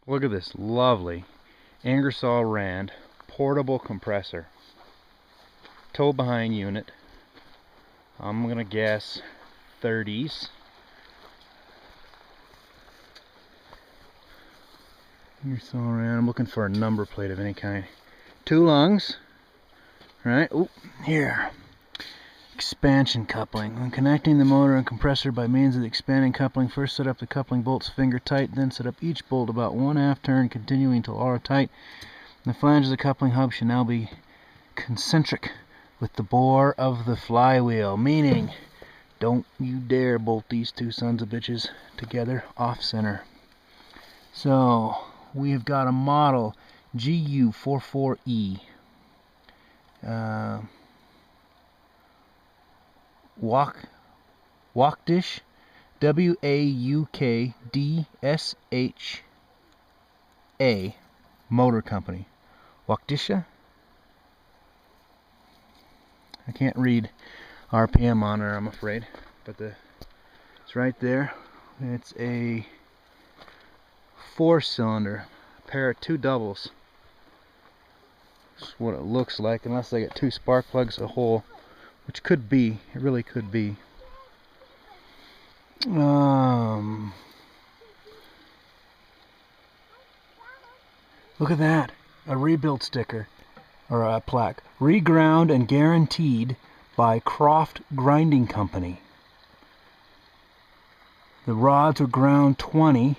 Look at this lovely Ingersoll-Rand portable compressor. Tow behind unit. I'm gonna guess 30s. Ingersoll-Rand. I'm looking for a number plate of any kind. 2 lungs. Right. Oh, here. Expansion coupling. When connecting the motor and compressor by means of the expanding coupling, first set up the coupling bolts finger tight, then set up each bolt about 1/2 turn, continuing until all are tight. The flange of the coupling hub should now be concentric with the bore of the flywheel, meaning don't you dare bolt these 2 sons of bitches together off center. So we've got a model GU44E. Waukdish, WAUKDSHA Motor Company. Waukdisha? I can't read RPM on her, I'm afraid, but it's right there. It's a 4-cylinder, a pair of 2 doubles. That's what it looks like, unless they get 2 spark plugs a hole, which could be. It really could be. Look at that, a rebuild sticker or a plaque. Reground and guaranteed by Croft Grinding Company. The rods were ground 20,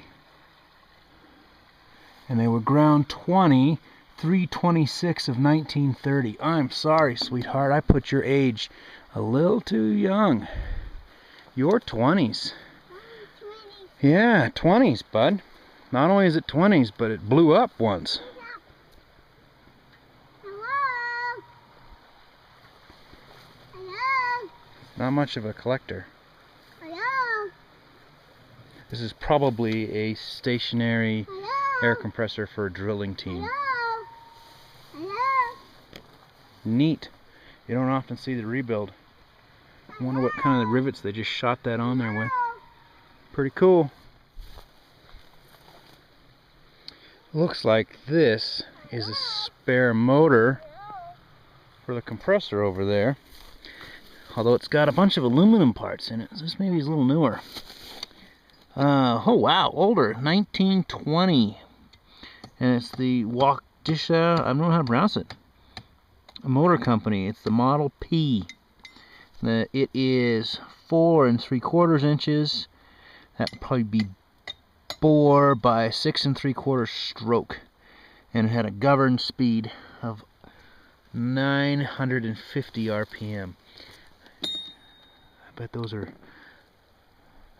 and they were ground 20 3/26 of 1930. I'm sorry, sweetheart, I put your age a little too young. You're 20s. Yeah, 20s, bud. Not only is it 20s, but it blew up once. Hello? Hello? Not much of a collector. Hello? This is probably a stationary Hello? air compressor for a drilling team. Hello? Hello? Neat. You don't often see the rebuild. I wonder what kind of rivets they just shot that on there with. Pretty cool. Looks like this is a spare motor for the compressor over there. Although it's got a bunch of aluminum parts in it. So this maybe is a little newer. Oh wow, older, 1920. And it's the Waukdisha, I don't know how to pronounce it. A motor company. It's the Model P. It is 4 3/4 inches. That would probably be bore by 6 3/4 stroke. And it had a governed speed of 950 RPM. I bet those are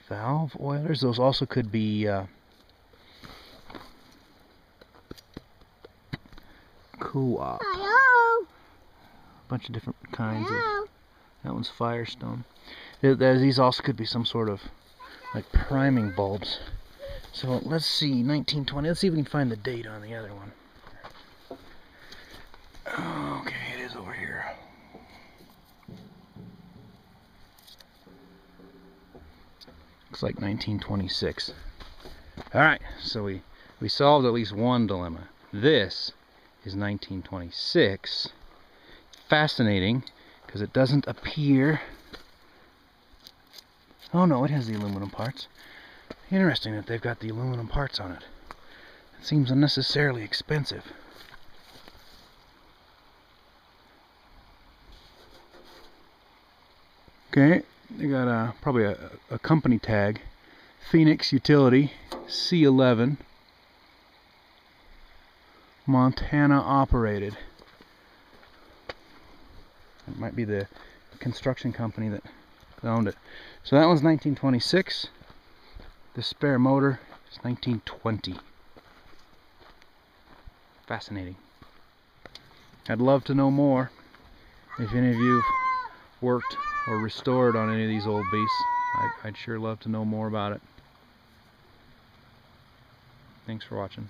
valve oilers. Those also could be co-op. Hello? A bunch of different kinds Hello? of. That one's Firestone. These also could be some sort of like priming bulbs. So let's see, 1920. Let's see if we can find the date on the other one. Okay, it is over here. Looks like 1926. Alright, so we solved at least one dilemma. This is 1926. Fascinating, because it doesn't appear... Oh no, it has the aluminum parts. Interesting that they've got the aluminum parts on it. It seems unnecessarily expensive. Okay, they got probably a company tag. Phoenix Utility C11. Montana operated. It might be the construction company that owned it. So that one's 1926. The spare motor is 1920. Fascinating. I'd love to know more. If any of you have worked or restored on any of these old beasts, I'd sure love to know more about it. Thanks for watching.